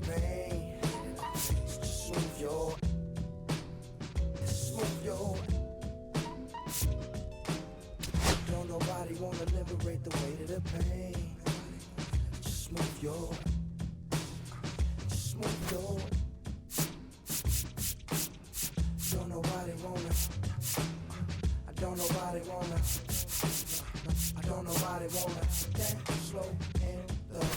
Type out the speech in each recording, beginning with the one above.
pain. Smooth your. Don't nobody wanna liberate the weight of the pain. Just smooth your. Don't nobody wanna. I don't nobody wanna dance slow in the rain.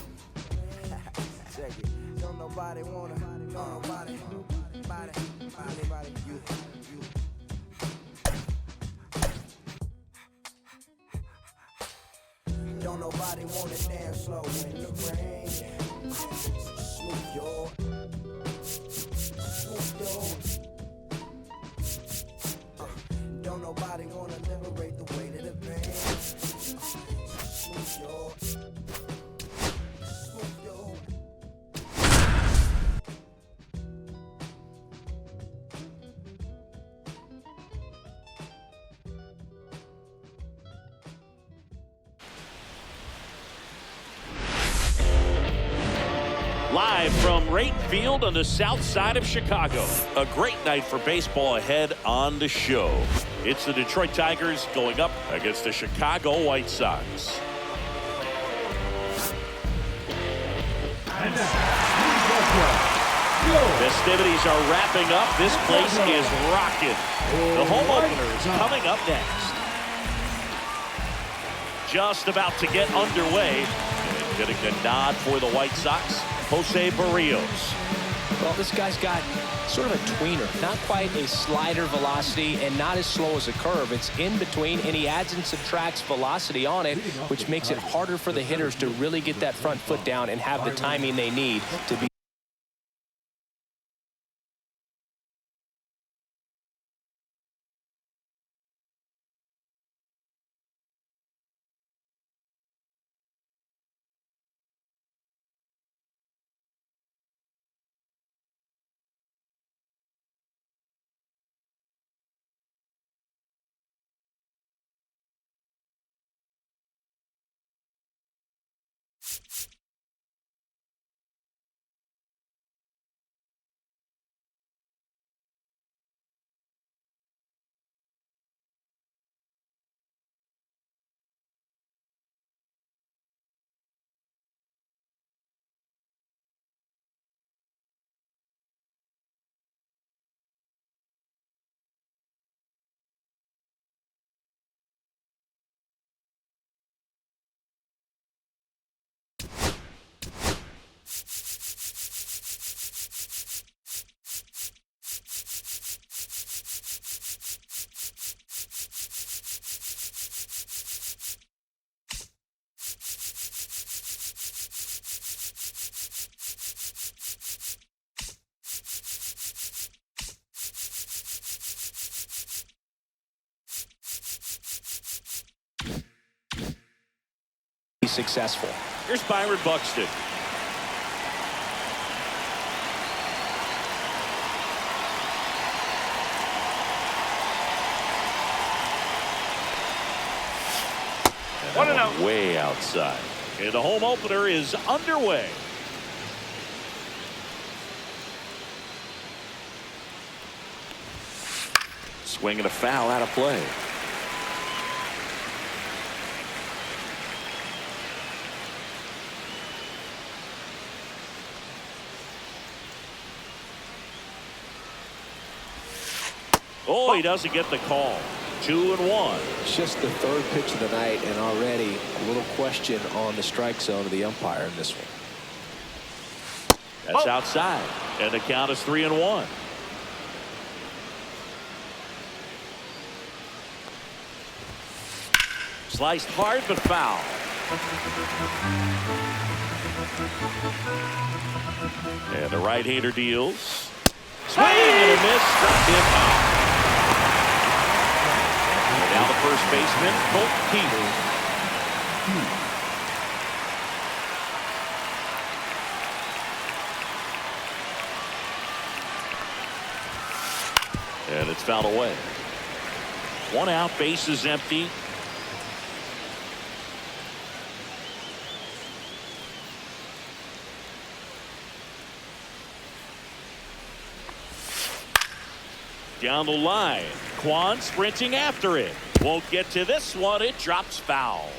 Check it. Don't nobody wanna. Anybody, you. Don't nobody wanna dance slow in the rain. Smooth your. Don't nobody wanna liberate the weight of the pain. Smooth your. Live from Rayton Field on the south side of Chicago. A great night for baseball ahead on the show. It's the Detroit Tigers going up against the Chicago White Sox. Festivities are wrapping up. This place is rocking. The home opener is coming up next. Just about to get underway. And getting the nod for the White Sox, Jose Barrios. Well, this guy's got sort of a tweener, not quite a slider velocity and not as slow as a curve. It's in between, and he adds and subtracts velocity on it, which makes it harder for the hitters to really get that front foot down and have the timing they need to be. Successful. Here's Byron Buxton. One and out. Way outside. And the home opener is underway. Swing and a foul out of play. Oh, he doesn't get the call. 2-1. It's just the third pitch of the night, and already a little question on the strike zone of the umpire in this one. That's outside, and the count is 3-1. Sliced hard but foul. And the right-hander deals. Swing and a miss. Struck him out. And now the first baseman, Colt Keith. And it's fouled away. 1 out, base is empty. Down the line. Quan sprinting after it. Won't get to this one. It drops foul.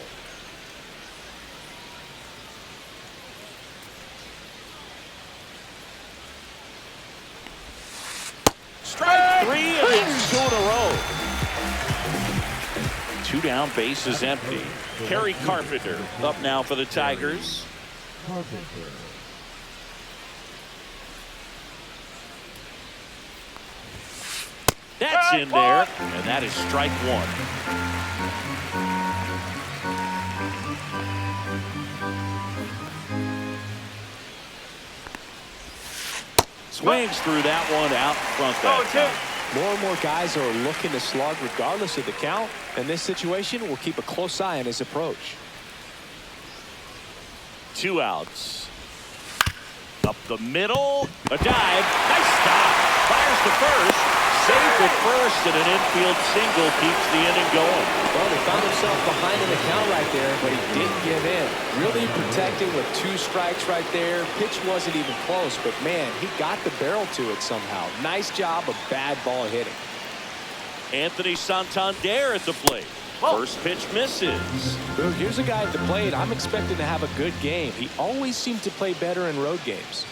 Strike 3, and that's 2 in a row. 2 down, base is empty. Kerry Carpenter up now for the Tigers. That's in there, and that is strike 1. Swings through that one out front that time. More and more guys are looking to slug regardless of the count. In this situation, we'll keep a close eye on his approach. 2 outs. Up the middle. A dive. Nice stop. Fires to first. Saved at first, and an infield single keeps the inning going. Well, he found himself behind in the count right there, but he didn't give in. Really protecting with 2 strikes right there. Pitch wasn't even close, but man, he got the barrel to it somehow. Nice job of bad ball hitting. Anthony Santander at the plate. First pitch misses. Well, here's a guy at the plate I'm expecting to have a good game. He always seems to play better in road games.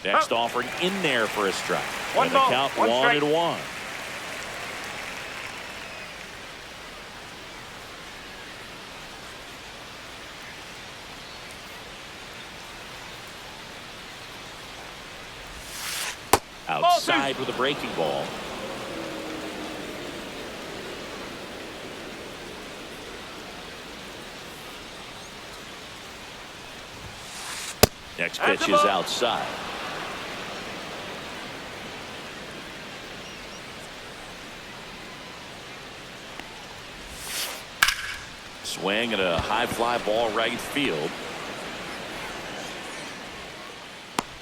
Next offering in there for a strike. One and the ball, count 1-1. Outside with a breaking ball. Next pitch is outside. Swing and a high fly ball right field.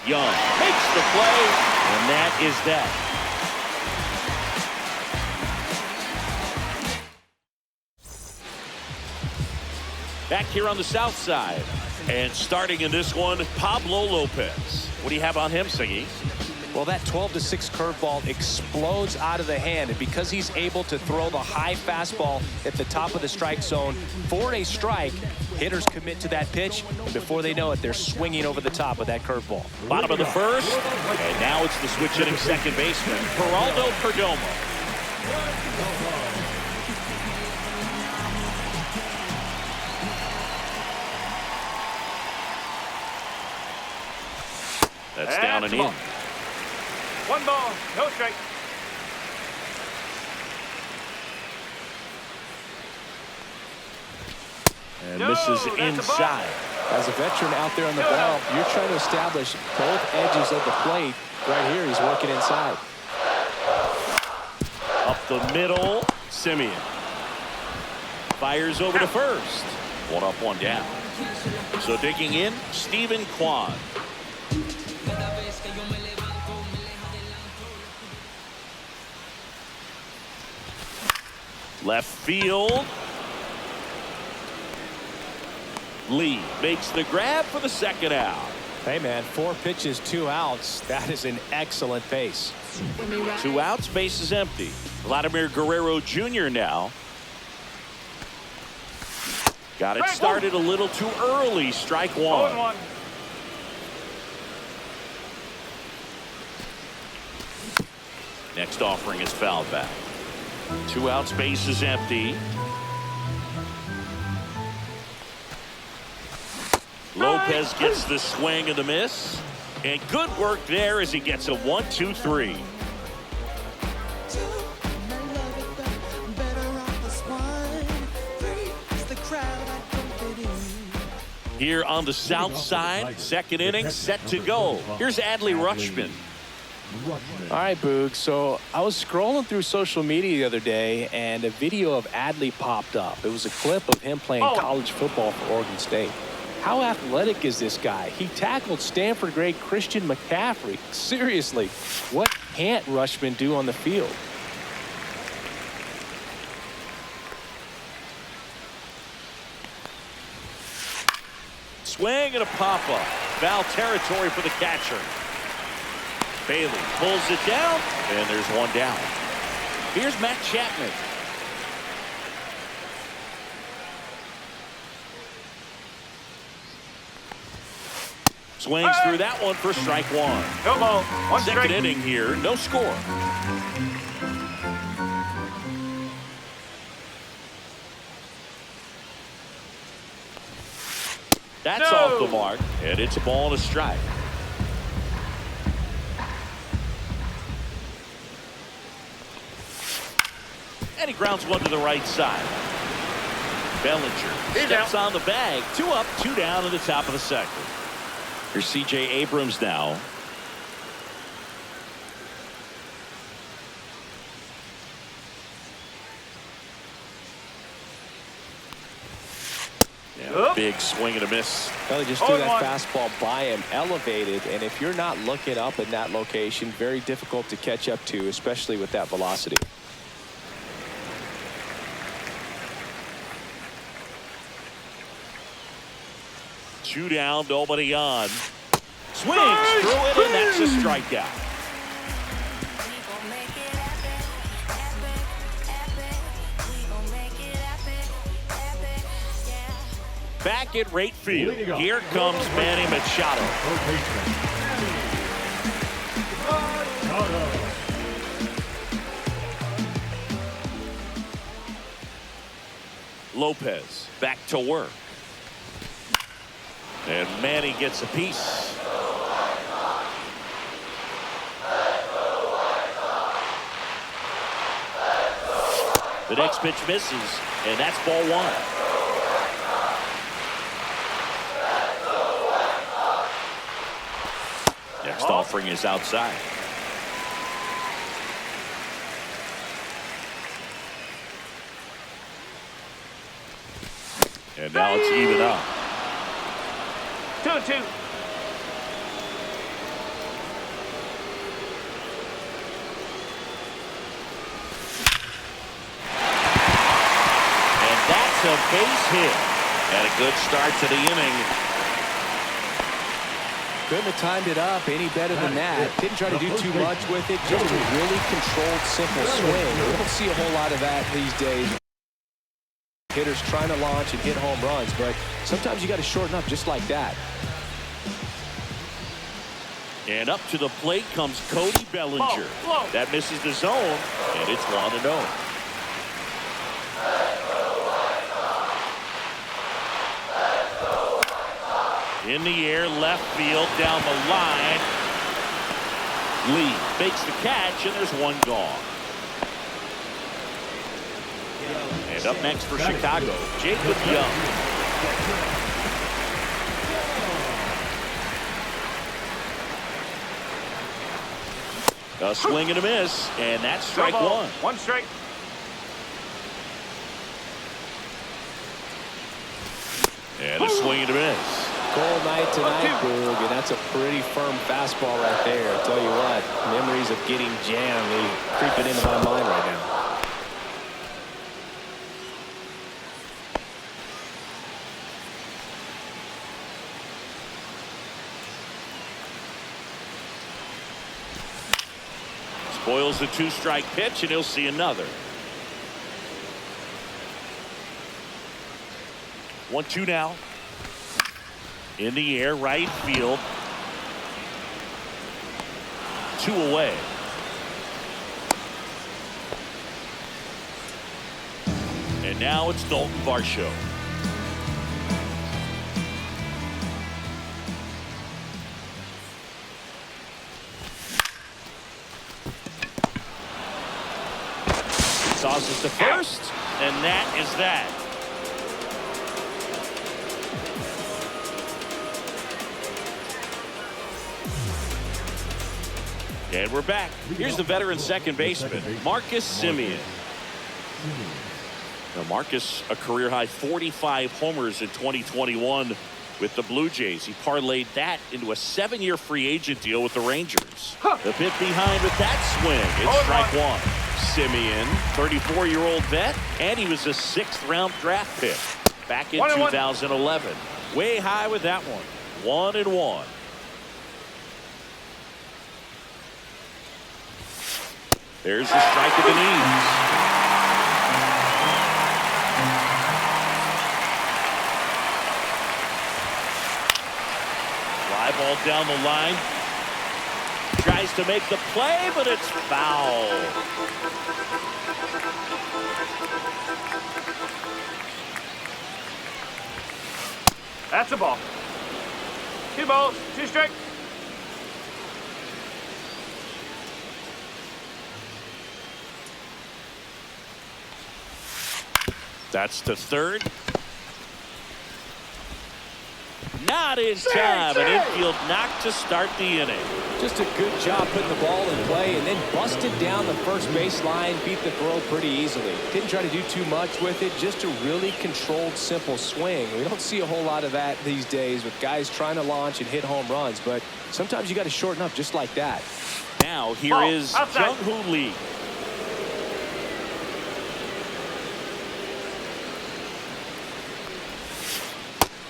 Young makes the play, and that is that. Back here on the south side, and starting in this one, Pablo Lopez. What do you have on him, Siggy? Well, that 12-6 curveball explodes out of the hand, and because he's able to throw the high fastball at the top of the strike zone for a strike, hitters commit to that pitch, and before they know it, they're swinging over the top of that curveball. Bottom of the first, and now it's the switch hitting second baseman, Geraldo Perdomo. That's down and in. 1 ball, no strike. And misses inside. As a veteran out there on the ball, you're trying to establish both edges of the plate. Right here, he's working inside. Up the middle, Simeon. Fires over to first. 1 up, 1 down. So digging in, Stephen Kwan. Left field. Lee makes the grab for the second out. Hey, man, 4 pitches, 2 outs. That is an excellent pace. 2 outs, base is empty. Vladimir Guerrero Jr. now. Got it started a little too early. Strike 1. Next offering is fouled back. 2 outs, base is empty. Lopez gets the swing and the miss. And good work there as he gets a 1-2-3. Here on the south side, second inning set to go. Here's Adley Rutschman. All right, Boog. So I was scrolling through social media the other day, and a video of Adley popped up. It was a clip of him playing college football for Oregon State. How athletic is this guy? He tackled Stanford great Christian McCaffrey. Seriously, what can't Rutschman do on the field? swing and a pop-up. Foul territory for the catcher. Bailey pulls it down, and there's one down. Here's Matt Chapman. Swings through that one for strike one. No ball. One Second strike. inning here, no score. That's No. off the mark, and it's a ball and a strike. And he grounds one to the right side. Bellinger steps on the bag. 2 up, 2 down in the top of the second. Here's C.J. Abrams now. Yeah, big swing and a miss. Well, he just threw that fastball by him, elevated, and if you're not looking up in that location, very difficult to catch up to, especially with that velocity. Two down, nobody on. Swings through it, and that's a strikeout. Back at right field. Here comes Manny Machado. Lopez back to work. And Manny gets a piece. The next pitch misses, and that's ball one. Next offering is outside. And now it's even up. 2-2. And that's a base hit. And a good start to the inning. Couldn't have timed it up any better than that. Didn't try to do too much with it. Just a really controlled, simple swing. We don't see a whole lot of that these days. Hitters trying to launch and hit home runs, but sometimes you got to shorten up just like that. And up to the plate comes Cody Bellinger. That misses the zone, and it's 1-0. In the air, left field, down the line. Lee makes the catch, and there's one gone. And up next for Chicago, Jacob Young. A swing and a miss, and that's strike one. One strike. And a swing and a miss. Cold night tonight, Boog, and that's a pretty firm fastball right there. I'll tell you what, memories of getting jammed, they creeping into my mind right now. Spoils the 2-strike pitch, and he'll see another. 1-2 now. In the air, right field. 2 away. And now it's Dalton Varsho. Tosses to first, and that is that. And we're back. Here's the veteran second baseman, Marcus Semien. Now Marcus, a career-high 45 homers in 2021 with the Blue Jays. He parlayed that into a 7-year free agent deal with the Rangers. The pit behind with that swing. It's strike one. Semien, 34-year-old vet, and he was a 6th-round draft pick back in 2011. Way high with that one. 1-1. There's a strike at the knees. Fly ball down the line. Tries to make the play, but it's foul. That's a ball. 2 balls, 2 strikes. That's to third. Not his time. An infield knock to start the inning. Just a good job putting the ball in play and then busted down the first baseline, beat the throw pretty easily. Didn't try to do too much with it, just a really controlled, simple swing. We don't see a whole lot of that these days with guys trying to launch and hit home runs, but sometimes you got to shorten up just like that. Now here is Jung-Hoo Lee.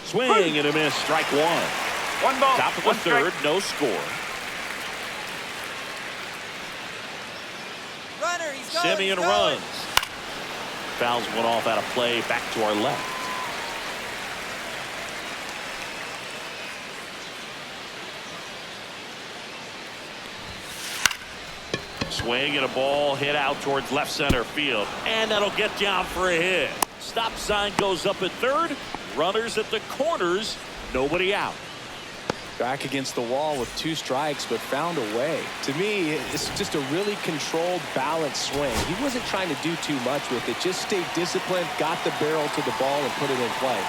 Swing and a miss. Strike 1. 1 ball. Top of the 1 third. strike. No score. Runner, he's going, Simeon he's going. runs. Fouls one off out of play. Back to our left. Swing and a ball hit out towards left center field. And that'll get down for a hit. Stop sign goes up at third. Runners at the corners. Nobody out. Back against the wall with 2 strikes, but found a way. To me, it's just a really controlled, balanced swing. He wasn't trying to do too much with it. Just stayed disciplined, got the barrel to the ball, and put it in play.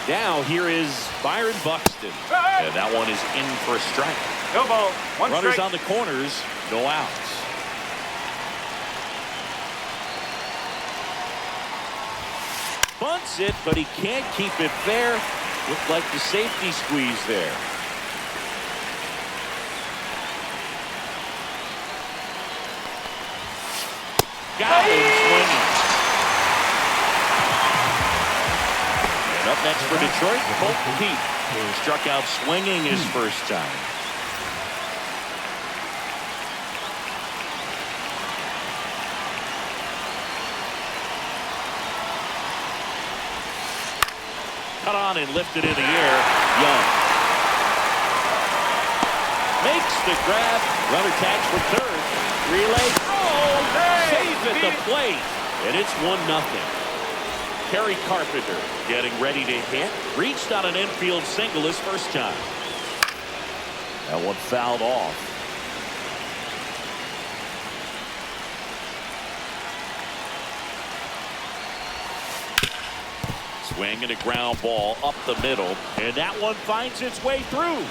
Now here is Byron Buxton. And that one is in for a strike. No ball. 1 Runners strike. on the corners. No outs. Bunts it, but he can't keep it fair. Looked like the safety squeeze there. Got him swinging. And up next for Detroit, Colt Pete, who struck out swinging his first time. Cut on and lifted in the air. Young makes the grab. Runner tags for third. Relay. Oh, safe at the plate. And it's 1-0. Kerry Carpenter getting ready to hit. Reached on an infield single his first time. That one fouled off. Swing and a ground ball up the middle, and that one finds its way through.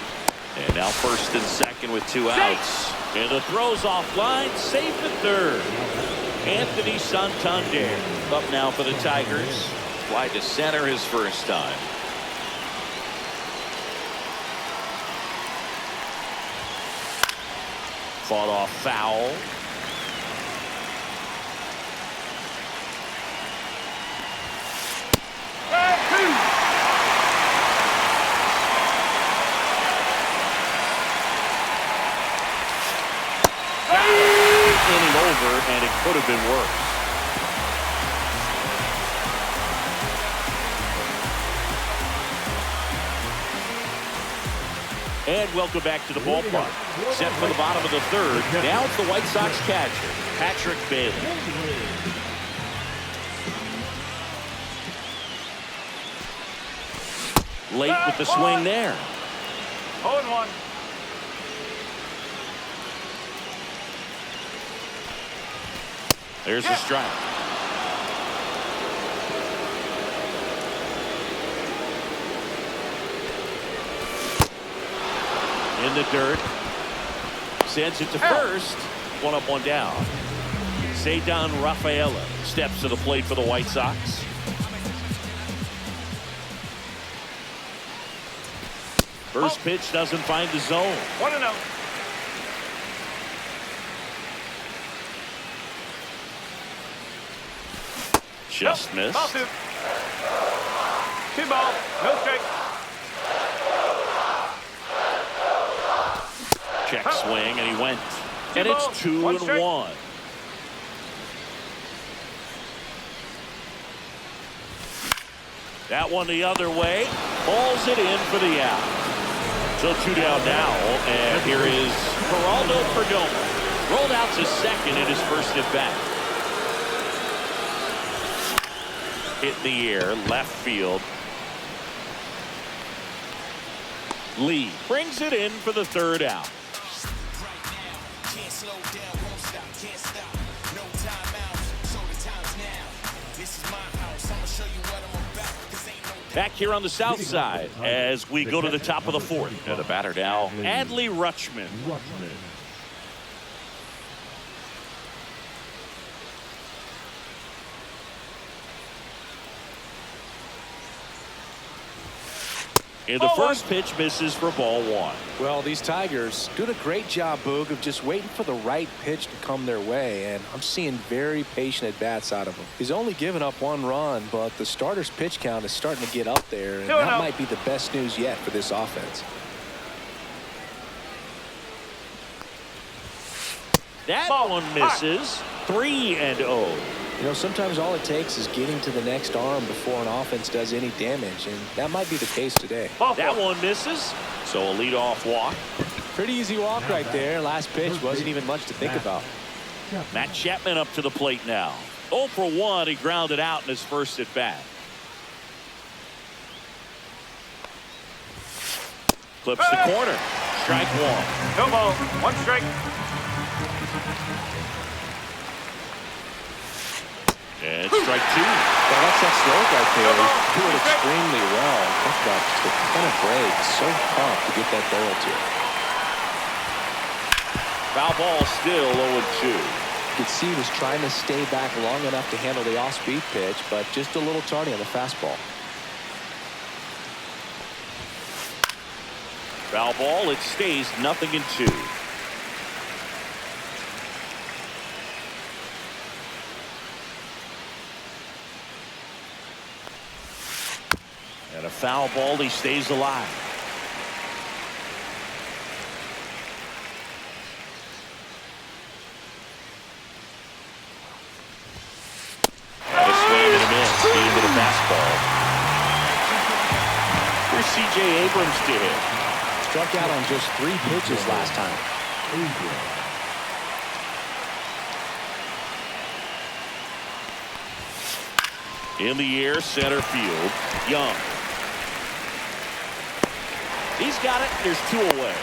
And now first and second with 2 outs. And the throw's offline, safe at third. Anthony Santander up now for the Tigers. Wide to center his first time. Fought off foul. Inning over, and it could have been worse. And welcome back to the ballpark. Set for the bottom of the third. Now it's the White Sox catcher, Patrick Bailey. Late with the swing there. 0-1. There's a strike. In the dirt. Sends it to first. 1 up, 1 down. Cedar Rafaela steps to the plate for the White Sox. First pitch doesn't find the zone. 1-0. Just missed. Ball 2. 2 balls. No strike. Check swing, and he went. And balls, it's 2 1 and strike. 1. That one the other way. Balls it in for the out. So 2 down now. And here is Geraldo Perdomo. Rolled out to second in his first at bat. Hit in the air, left field. Lee brings it in for the 3rd out. Back here on the south side as we go to the top of the 4th. And the batter now, Adley Rutschman. And the first pitch misses for ball 1. Well, these Tigers doing a great job, Boog, of just waiting for the right pitch to come their way, and I'm seeing very patient at-bats out of him. He's only given up 1 run, but the starter's pitch count is starting to get up there, and that might be the best news yet for this offense. That one misses. 3-0. You know, sometimes all it takes is getting to the next arm before an offense does any damage, and that might be the case today. That one misses. So a leadoff walk. Pretty easy walk right there. Last pitch wasn't even much to think about. Matt Chapman up to the plate now. 0 for 1. He grounded out in his first at bat. Clips the corner. Strike 1. No ball. 1 strike. And strike 2. Well, that's that slope right there. He's doing extremely well. Talk about just a ton of breaks. So pumped to get that barrel to it. Foul ball still 0-2. You could see he was trying to stay back long enough to handle the off-speed pitch, but just a little tardy on the fastball. Foul ball. It stays 0-2. And a foul ball. He stays alive. And a swing and a miss into the fastball. Here's C.J. Abrams to hit. Struck out on just 3 pitches last time. In the air, center field. Young. He's got it. There's 2 away.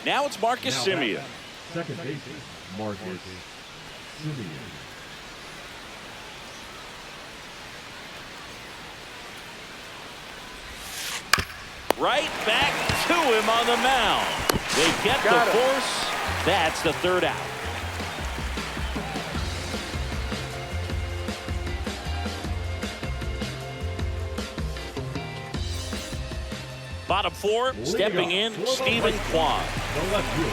Now it's Marcus Semien. Second baseman, Marcus Semien. Right back to him on the mound. They get the force. That's the 3rd out. Bottom 4, stepping in, Stephen Kwan.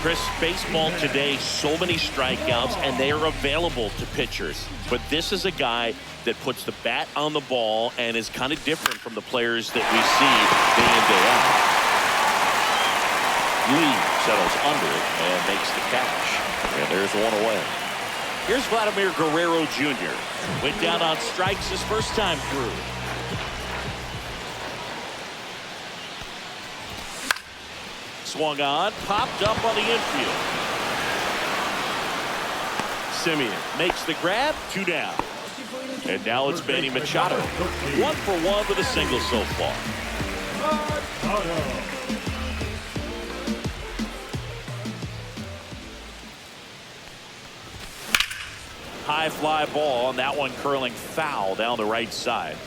Chris, baseball today, so many strikeouts, and they are available to pitchers. But this is a guy that puts the bat on the ball and is kind of different from the players that we see day in, day out. Lee settles under it and makes the catch. And there's 1 away. Here's Vladimir Guerrero Jr. Went down on strikes his first time through. Swung on, popped up on the infield. Semien makes the grab, 2 down. And now it's Manny Machado. 1 for 1 with a single so far. High fly ball, and that one curling foul down the right side.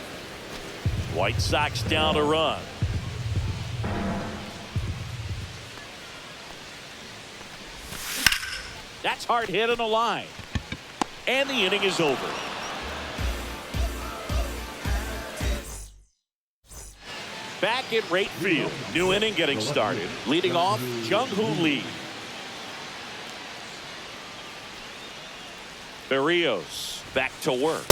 White Sox down to run. That's hard hit on the line. And the inning is over. Back at right field. New inning getting started. Leading off, Jung-Hoo Lee. Berrios back to work.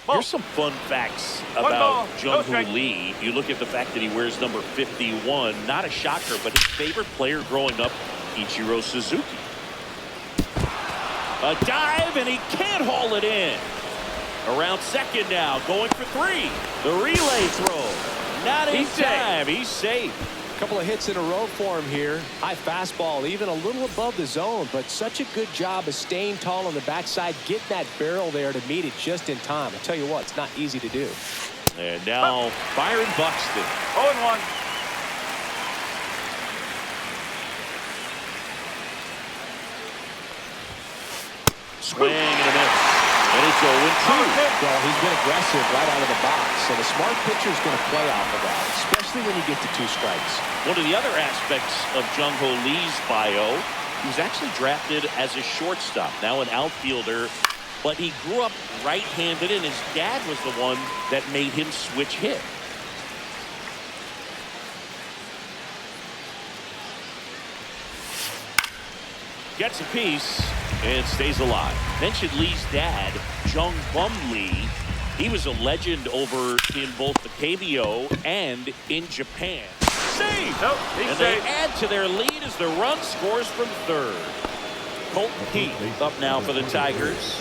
Here's some fun facts ball. about No Jung-Hoo strike. Lee. You look at the fact that he wears number 51. Not a shocker, but his favorite player growing up, Ichiro Suzuki. A dive, and he can't haul it in. Around second now, going for three. The relay throw. Not in time. He's safe. Couple of hits in a row for him here. High fastball, even a little above the zone, but such a good job of staying tall on the backside, getting that barrel there to meet it just in time. I tell you what, it's not easy to do. And now Byron Buxton. 0-1. Swing and a miss. And it's 0-2. Well, he's been aggressive right out of the box, and a smart pitcher is going to play off of that, especially when you get to 2 strikes. One of the other aspects of Jung-Hoo Lee's bio, he was actually drafted as a shortstop, now an outfielder, but he grew up right-handed, and his dad was the one that made him switch hit. Gets a piece and stays alive. Mentioned Lee's dad, Jung Bum Lee. He was a legend over in both the KBO and in Japan. Save! Nope, And they add to their lead as the run scores from third. Colton Heath up now for the Tigers.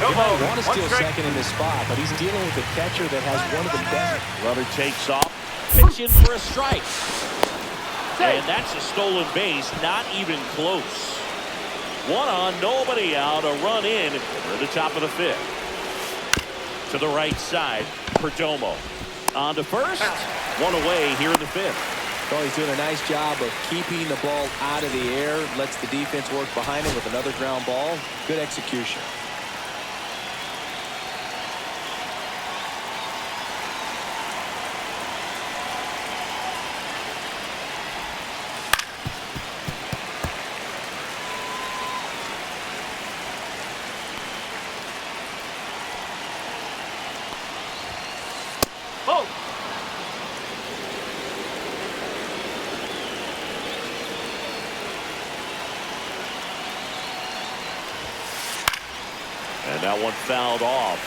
No He ball. might want to One steal strike. second in this spot, but he's dealing with a catcher that has one of the best. Runner takes off, pitching for a strike. And that's a stolen base, not even close. One on, nobody out, a run in. We're at the top of the 5th. To the right side, Perdomo. On to first, one away here in the 5th. Well, he's doing a nice job of keeping the ball out of the air, lets the defense work behind him with another ground ball. Good execution. Oh. And that one fouled off.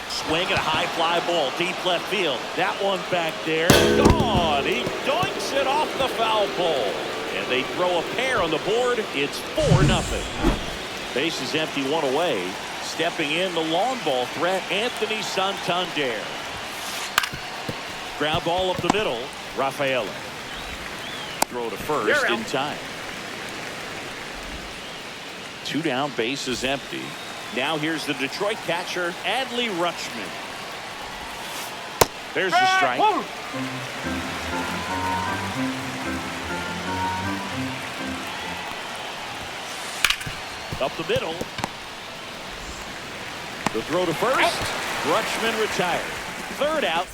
Swing and a high fly ball, deep left field. That one back there, gone. He doinks it off the foul pole. And they throw a pair on the board. It's 4-0. Base is empty, one away. Stepping in, the long ball threat, Anthony Santander. Ground ball up the middle, Rafaela. Throw to first in time. 2 down, base is empty. Now here's the Detroit catcher, Adley Rutschman. There's the strike. Up the middle. The throw to first. Rutschman retired. 3rd out.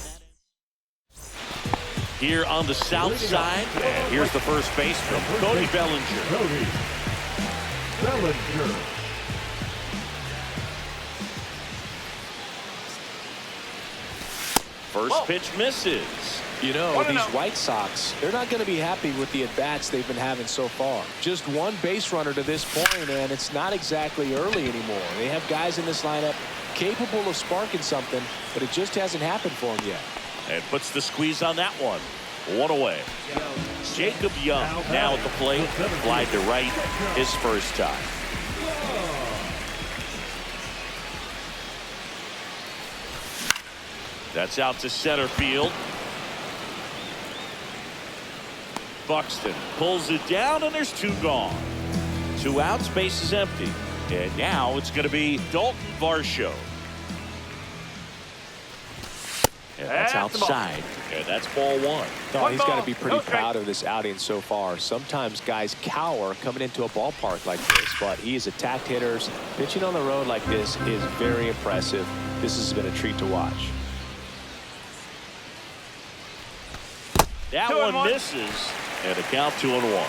Here on the south side. And here's the first baseman, Cody Bellinger. Cody Bellinger. First pitch misses. You know, 1-0. these White Sox, they're not going to be happy with the at-bats they've been having so far. Just one base runner to this point, and it's not exactly early anymore. They have guys in this lineup capable of sparking something, but it just hasn't happened for them yet. And puts the squeeze on that one. 1 away. Jacob Young now at the plate. Fly to right his first time. That's out to center field. Buxton pulls it down, and there's 2 gone. 2 outs, base is empty. And now it's going to be Dalton Varsho. And that's That's the ball. outside. And that's ball 1. Oh, he's got ball, to be pretty no strike. proud of this outing so far. Sometimes guys cower coming into a ballpark like this, but he has attacked hitters. Pitching on the road like this is very impressive. This has been a treat to watch. That 2-1. one misses. And a count 2-1.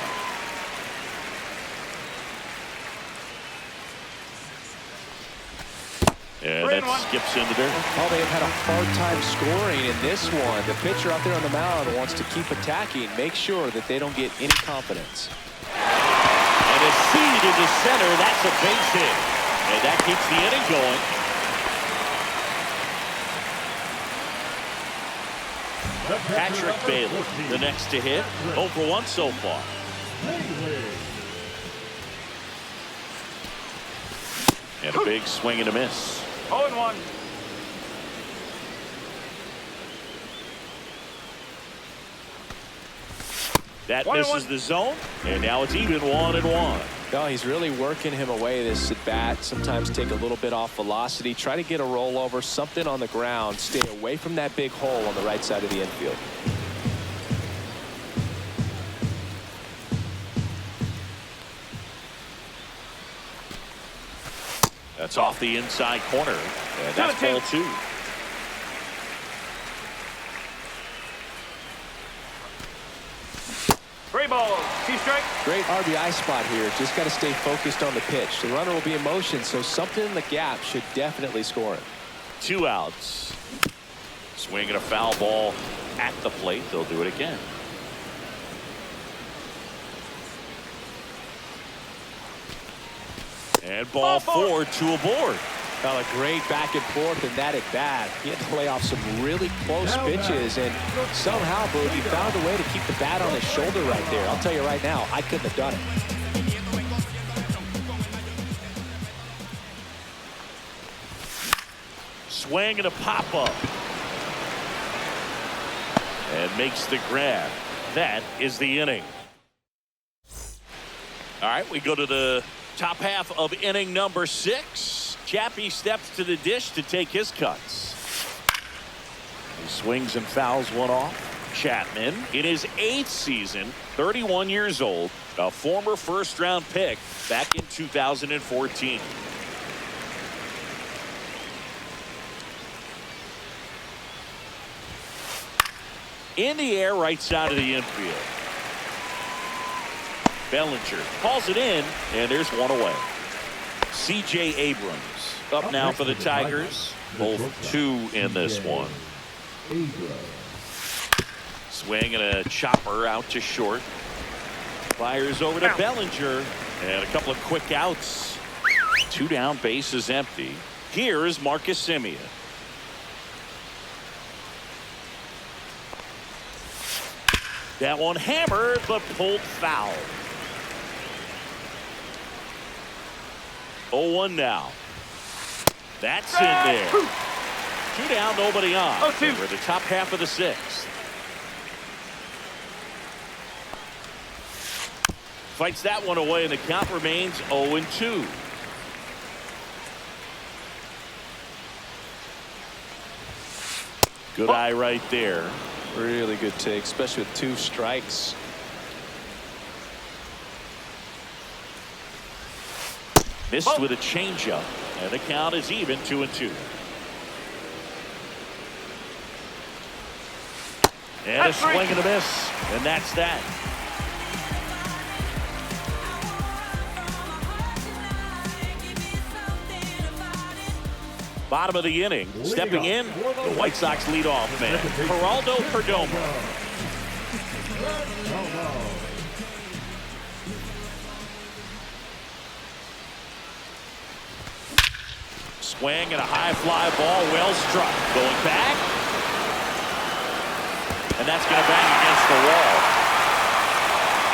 And that skips in the dirt. Oh, they have had a hard time scoring in this one. The pitcher out there on the mound wants to keep attacking, make sure that they don't get any confidence. And a seed into center. That's a base hit. And that keeps the inning going. Patrick Bailey, the next to hit. 0 for 1 so far. And a big swing and a miss. 0-1. That misses the zone, and now it's even 1-1. No, he's really working him away this at bat. Sometimes take a little bit off velocity, try to get a rollover, something on the ground, stay away from that big hole on the right side of the infield. That's off the inside corner, and that's ball 2. Three balls, 2 strikes. Great RBI spot here. Just got to stay focused on the pitch. The runner will be in motion, so something in the gap should definitely score it. 2 outs. Swinging a foul ball at the plate. They'll do it again. And ball 4, 2 aboard. Well, a great back and forth in that at bat. He had to lay off some really close pitches, and somehow, Booth, he found a way to keep the bat on his shoulder right there. I'll tell you right now, I couldn't have done it. Swing and a pop-up. And makes the grab. That is the inning. All right, we go to the top half of inning number 6. Chappie steps to the dish to take his cuts. He swings and fouls one off. Chapman in his 8th season, 31 years old, a former first-round pick back in 2014. In the air, right side of the infield. Bellinger calls it in, and there's one away. C.J. Abrams up now for the Tigers. Both 2 in this one. Swing and a chopper out to short. Fires over to Bellinger, and a couple of quick outs. 2 down, bases empty. Here is Marcus Semien. That one hammered, but pulled foul. 0-1 now. That's in there. 2 down, nobody on. We're at the top half of the 6th. Fights that one away, and the count remains 0-2. Good eye right there. Really good take, especially with 2 strikes. Missed with a changeup, and the count is even 2-2. And a swing and a miss, and that's that. Bottom of the inning, stepping in, the White Sox leadoff man, Geraldo Perdomo. Swing and a high fly ball, well struck. Going back. And that's going to bang against the wall.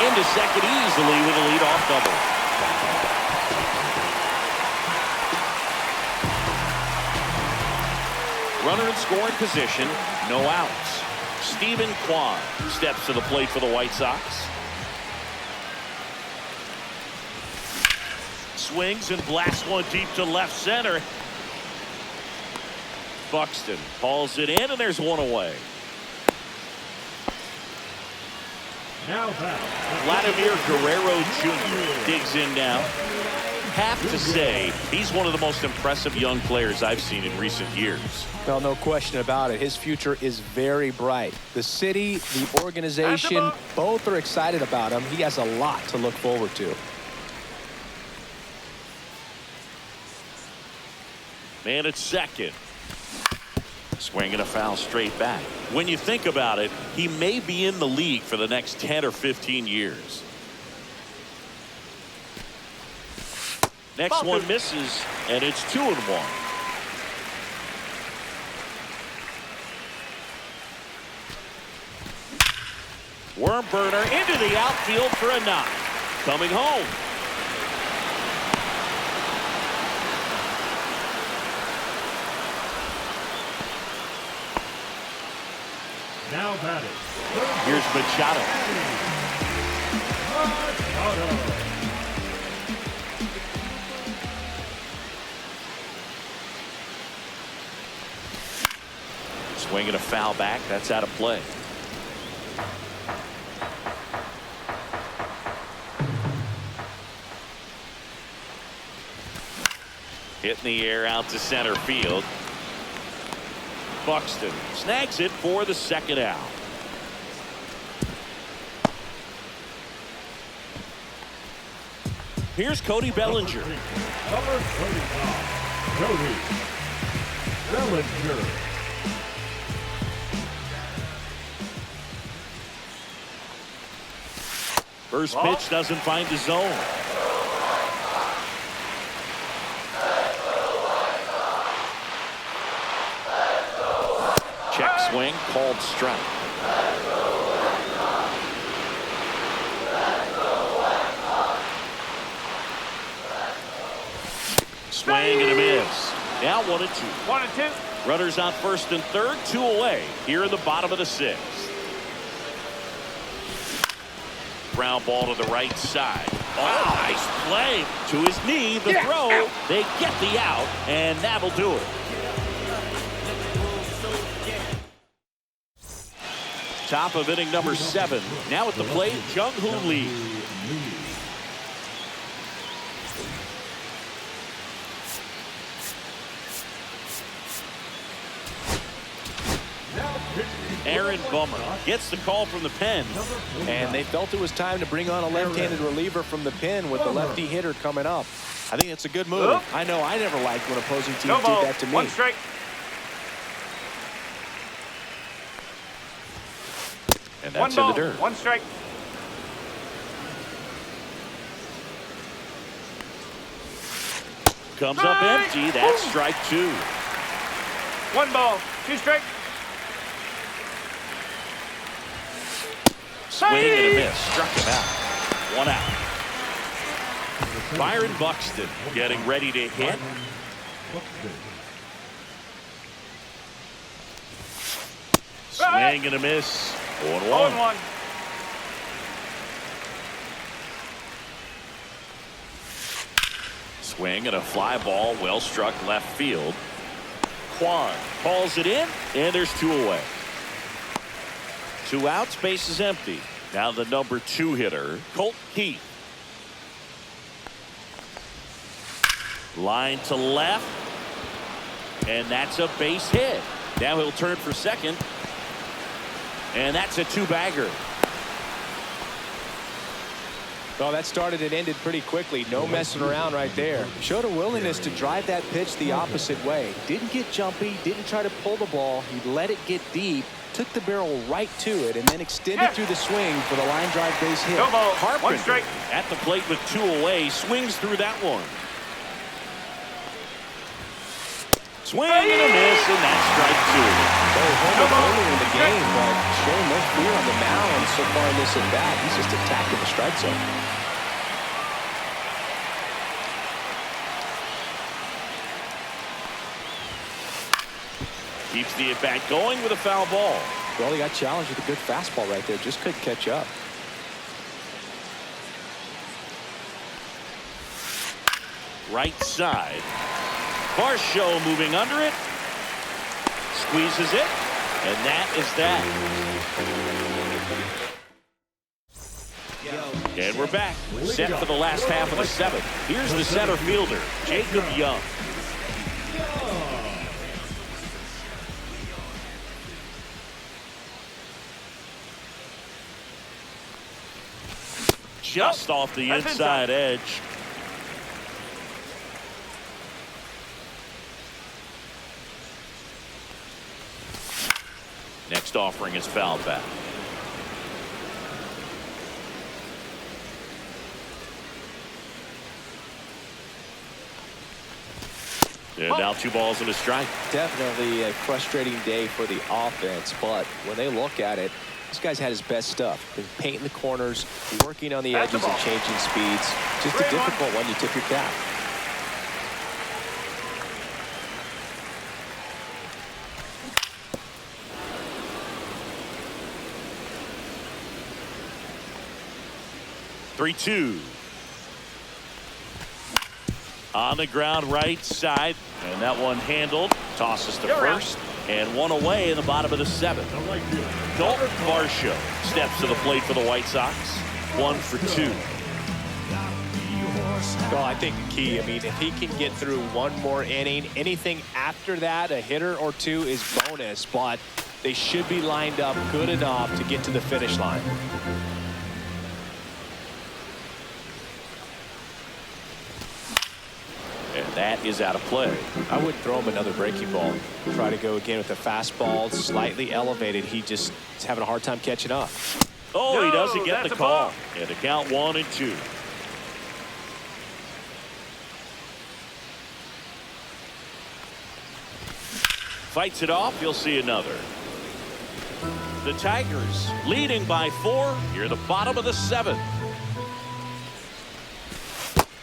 Into second easily with a leadoff double. Runner in scoring position, no outs. Stephen Kwan steps to the plate for the White Sox. Swings and blasts one deep to left center. Buxton hauls it in, and there's one away. Vladimir Guerrero Jr. digs in now. Have to say, he's one of the most impressive young players I've seen in recent years. Well, no question about it. His future is very bright. The city, the organization, both are excited about him. He has a lot to look forward to. Man at second. Swinging a foul straight back. When you think about it, he may be in the league for the next 10 or 15 years. Next one misses, and it's 2-1. Worm burner into the outfield for a knock. Coming home. Now batting. Here's Machado. Swinging a foul back. That's out of play. Hit in the air out to center field. Buxton snags it for the second out. Here's Cody Bellinger. Number 25, Cody Bellinger. First pitch doesn't find the zone. Check swing, called strike. Swing and a miss. Now 1-2. 1-2. Runners on first and third, 2 away here in the bottom of the 6th. Ground ball to the right side. Oh, nice play. To his knee, the throw. They get the out, and that'll do it. Top of inning number 7. Now at the plate, Jung-Hoo Lee. Aaron Bummer gets the call from the pen. And they felt it was time to bring on a left-handed reliever from the pen with the lefty hitter coming up. I think it's a good move. I know I never liked when opposing teams did that to me. 1 strike. And that's in the dirt. 1 strike. Comes up empty. That's strike 2. 1 ball, 2 strike. Swing and a miss. Struck him out. 1 out. Byron Buxton getting ready to hit. Swing and a miss. 0-1. 0-1. Swing and a fly ball, well struck left field. Kwan calls it in, and there's 2 away. 2 outs, base is empty. Now the number 2 hitter, Colt Keith. Line to left, and that's a base hit. Now he'll turn for second, and that's a 2-bagger. Well, that started and ended pretty quickly. No messing around right there. Showed a willingness to drive that pitch the opposite way. Didn't get jumpy, didn't try to pull the ball. He let it get deep, took the barrel right to it, and then extended through the swing for the line drive base hit. No ball. 1 Carpenter strike. at the plate with 2 away, swings through that one. Swing and a miss, and that's strike 2. Well, home early in the game, but showing no fear on the mound so far in this at bat. He's just attacking the strike zone. Keeps the at-bat going with a foul ball. Well, he got challenged with a good fastball right there. Just couldn't catch up. Right side. Varsho moving under it. Squeezes it. And that is that. And we're back. Set for the last half of the 7th. Here's the center fielder, Jacob Young. Just off the inside edge. Next offering is fouled back. And now 2 balls and a strike. Definitely a frustrating day for the offense, but when they look at it, this guy's had his best stuff. Been painting the corners, working on the edges and changing speeds. Just a difficult one. You tip your cap. Three-two. On the ground right side, and that one handled. Tosses to first, and 1 away in the bottom of the 7th. Dalton Varsho steps to the plate for the White Sox. 1 for 2. Well, I think the key, I mean, if he can get through 1 more inning, anything after that, a hitter or 2 is bonus, but they should be lined up good enough to get to the finish line. And that is out of play. I wouldn't throw him another breaking ball. Try to go again with the fastball, slightly elevated. He just is having a hard time catching up. Oh, No, he doesn't get the that's a call. ball. And the count 1 and 2. Fights it off. You'll see another. The Tigers leading by 4 near the bottom of the 7th.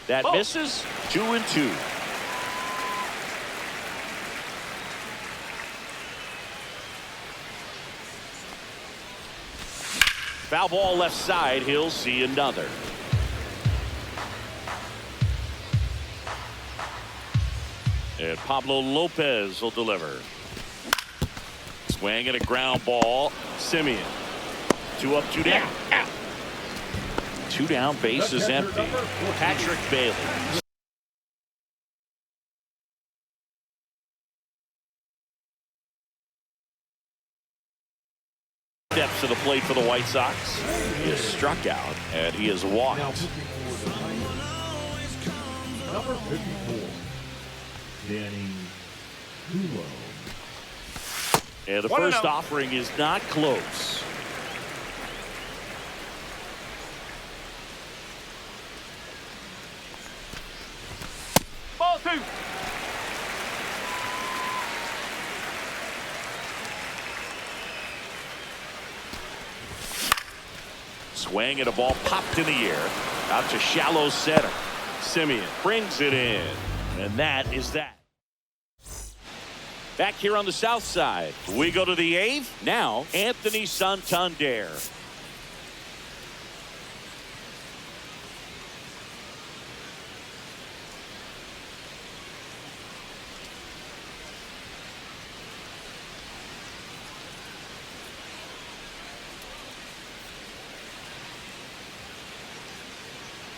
That misses. 2 and 2. Foul ball left side. He'll see another. And Pablo Lopez will deliver. Swing and a ground ball. Simeon. 2 up, 2 down. 2 down, base is empty. Patrick Bailey. Steps to the plate for the White Sox. He is struck out, and he is walked. Number 54, Danny Kulo. And the first offering is not close. Ball 2. Swing and a ball popped in the air. Out to shallow center. Simeon brings it in. And that is that. Back here on the south side, we go to the 8th. Now, Anthony Santander.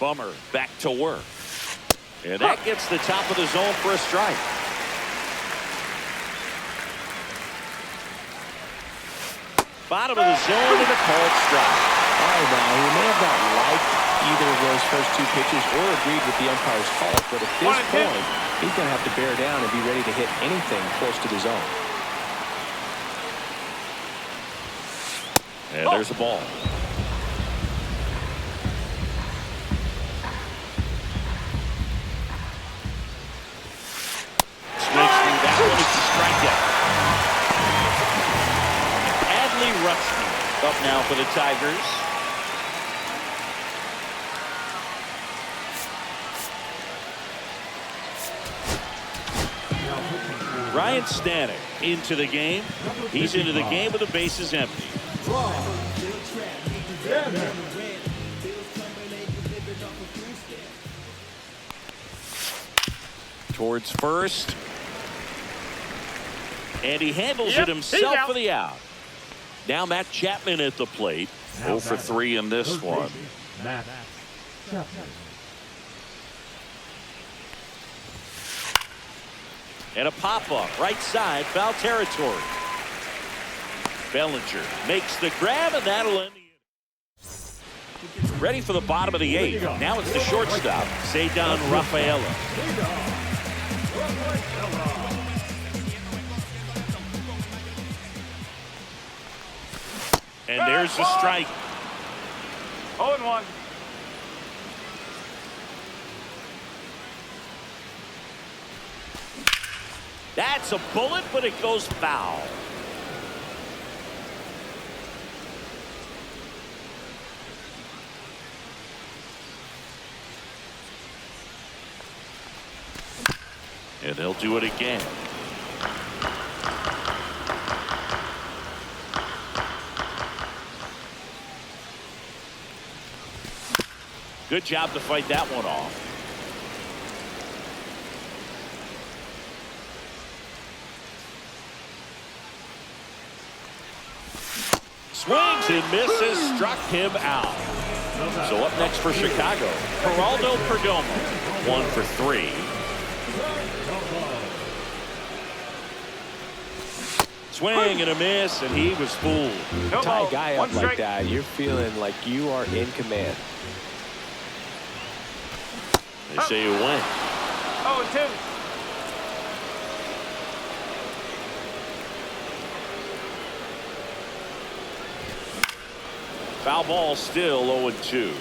Bummer back to work. And that gets the top of the zone for a strike. Bottom of the zone and a called strike. All right, now, he may have not liked either of those first 2 pitches or agreed with the umpire's call, but at this point, he's going to have to bear down and be ready to hit anything close to the zone. And there's a ball. Swings through that one. It's a strikeout. Adley Rutschman up now for the Tigers. Ryan Stanek into the game. He's into the game with the bases empty. Towards first. And he handles it himself for the out. Now Matt Chapman at the plate. 0 for 3 in this one. Matt Chapman. And a pop-up right side, foul territory. Bellinger makes the grab, and that'll end the inning. Ready for the bottom of the 8th. Now it's the shortstop, Cedar Rafaela. And there's the strike. 0-1. That's a bullet, but it goes foul. And they'll do it again. Good job to fight that one off. Swings and misses, struck him out. So up next for Chicago, Geraldo Perdomo, 1 for 3. Swing and a miss, and he was fooled. Tie a guy up like that, you're feeling like you are in command. They say you win. 0-2. Foul ball, still 0-2.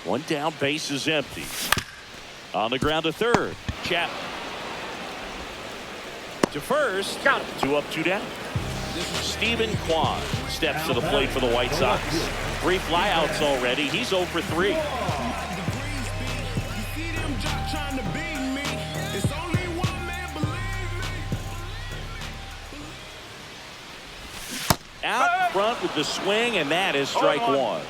One down, base is empty. On the ground to third. Chapman. To first. Got him. 2 up, 2 down. Stephen Kwan steps to the plate for the White Sox. 3 flyouts already. He's 0 for 3. Out front with the swing, and that is strike 1.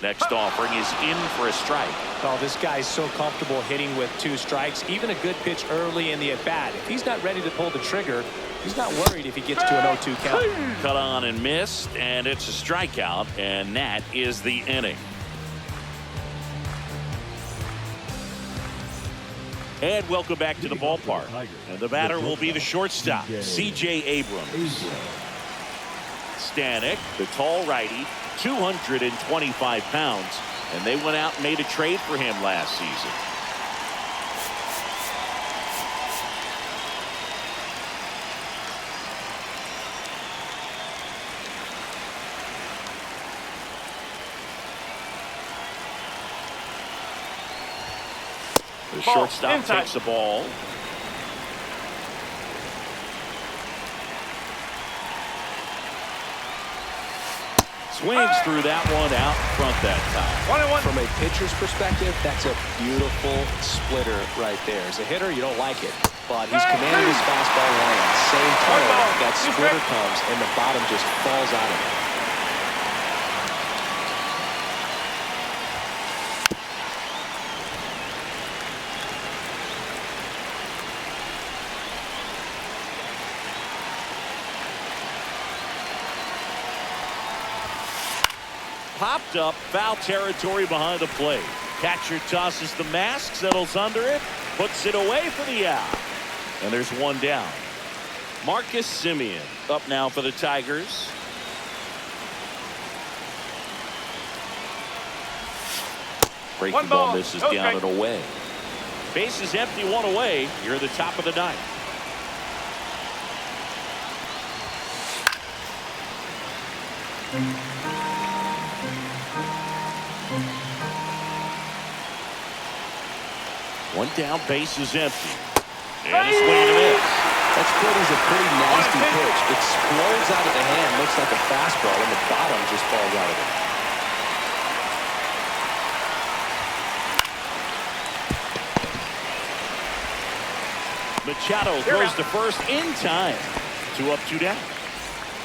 Next offering is in for a strike. Oh, this guy's so comfortable hitting with 2 strikes. Even a good pitch early in the at-bat. If he's not ready to pull the trigger, he's not worried if he gets to an 0-2 count. Cut on and missed, and it's a strikeout, and that is the inning. And welcome back to the ballpark. And the batter will be the shortstop, C.J. Abrams. Stanek, the tall righty, 225 pounds, and they went out and made a trade for him last season. The shortstop takes the ball. Swings through that one out front that time. 1-1. From a pitcher's perspective, that's a beautiful splitter right there. As a hitter, you don't like it, but he's commanding his fastball line. Same time that splitter comes, and the bottom just falls out of it. Popped up, foul territory behind the plate. Catcher tosses the mask, settles under it, puts it away for the out. And there's 1 down. Marcus Semien up now for the Tigers. Breaking ball misses down and away. Base is empty, 1 away. You're at the top of the 9th. One down, base is empty. And a swing and a miss. That split is a pretty nasty pitch. Explodes out of the hand, looks like a fastball, and the bottom just falls out of it. Machado throws to first in time. 2 up, 2 down.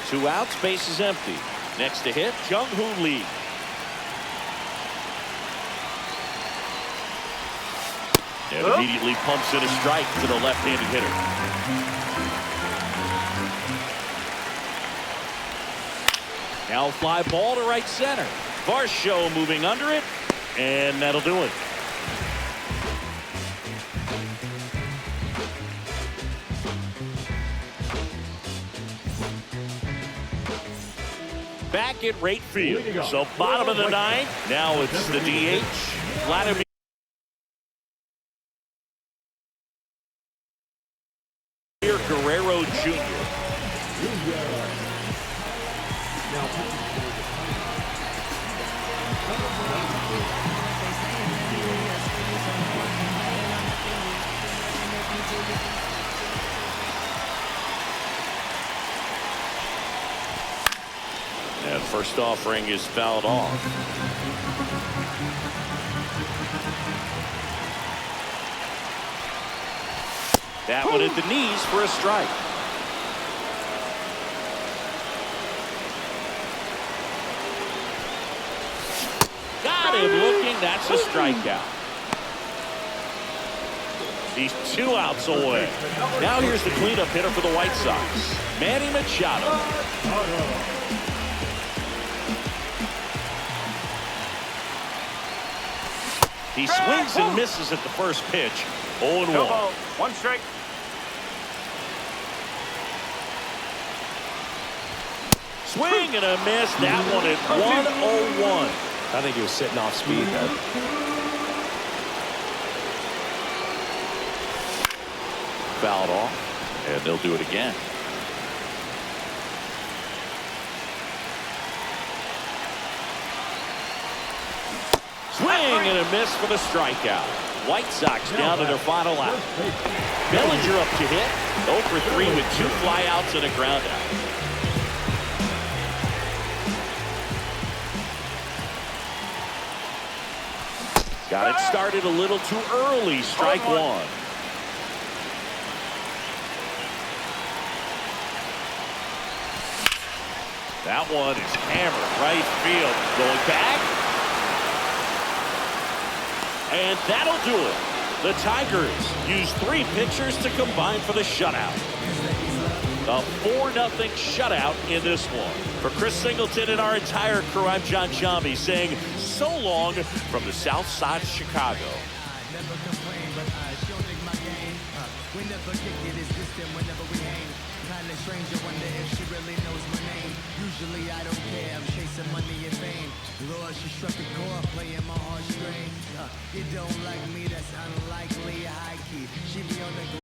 2 outs, base is empty. Next to hit, Jung-Hoo Lee. And immediately pumps in a strike to the left-handed hitter. Now fly ball to right center. Varsho moving under it, and that'll do it. Back at right field. So bottom of the 9th. Now it's the DH. Vladimir Guerrero Jr. And first offering is fouled off. That one at the knees for a strike. Got him looking. That's a strikeout. He's 2 outs away. Now here's the cleanup hitter for the White Sox, Manny Machado. He swings and misses at the first pitch. 0-1. 1 strike. Swing and a miss. That one at 1-0-1. I think he was sitting off speed there. Fouled off, and they'll do it again. Swing and a miss for the strikeout. White Sox down to their final out. Bellinger up to hit. 0 for 3 with 2 flyouts and a ground out. Got it started a little too early. Strike 1. That one is hammered right field. Going back. And that'll do it. The Tigers use 3 pitchers to combine for the shutout. A 4-0 shutout in this one. For Chris Singleton and our entire crew, I'm John Chambi saying so long from the south side of Chicago. Never complain, but I sure think my game. We never kick it, it's distant whenever we hang. Kinda stranger, wonder if she really knows my name. Usually I don't care, I'm chasing money in vain. Lord, she struck a chord, playing my heartstrings. You don't like me, that's unlikely, high key. She be on the